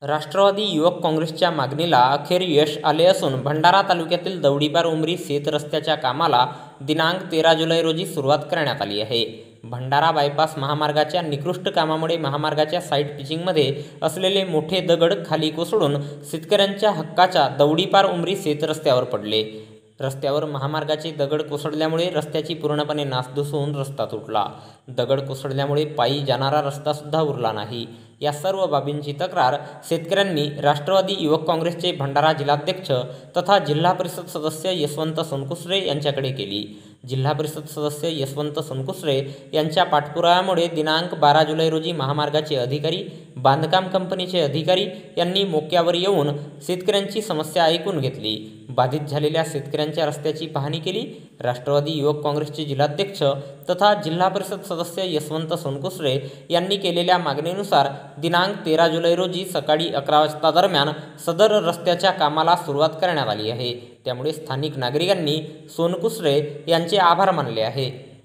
राष्ट्रवादी युवक काँग्रेसच्या मागणीला अखेर यश आले असून भंडारा तालुक्यातील दौडीपार उमरी शेत रस्त्याच्या कामाला दिनांक 13 जुलै रोजी सुरुवात करण्यात आली आहे. भंडारा बायपास महामार्गाच्या निकृष्ट कामामुळे महामार्गाच्या साईड पिचिंगमध्ये असलेले मोठे दगड खाली कोसळून शेतकऱ्यांच्या हक्काच्या दौडीपार उमरी शेत रस्त्यावर पडले. रस्त्यावर महामार्गाचे दगड कोसळल्यामुळे रस्त्याची पूर्णपणे नासधूस होऊन रस्ता तुटला. दगड कोसळल्यामुळे पायी जाणारा रस्तासुद्धा उरला नाही. या सर्व बाबींची तक्रार शेतकऱ्यांनी राष्ट्रवादी युवक काँग्रेसचे भंडारा जिल्हाध्यक्ष तथा जिल्हा परिषद सदस्य यशवंत सोनकुसरे यांच्याकडे केली. जिल्हा परिषद सदस्य यशवंत सोनकुसरे यांच्या पाठपुराव्यामुळे दिनांक 12 जुलै रोजी महामार्गाचे अधिकारी, बांधकाम कंपनीचे अधिकारी यांनी मोक्यावर येऊन शेतकऱ्यांची समस्या ऐकून घेतली. बाधित झालेल्या शेतकऱ्यांच्या रस्त्याची पाहणी केली. राष्ट्रवादी युवक काँग्रेसचे जिल्हाध्यक्ष तथा जिल्हा परिषद सदस्य यशवंत सोनकुसरे यांनी केलेल्या मागणीनुसार दिनांक 13 जुलै रोजी सकाळी 11 वाजता दरम्यान सदर रस्त्याच्या कामाला सुरुवात करण्यात आली आहे. त्यामुळे स्थानिक नागरिकांनी सोनकुसरे यांचे आभार मानले आहे.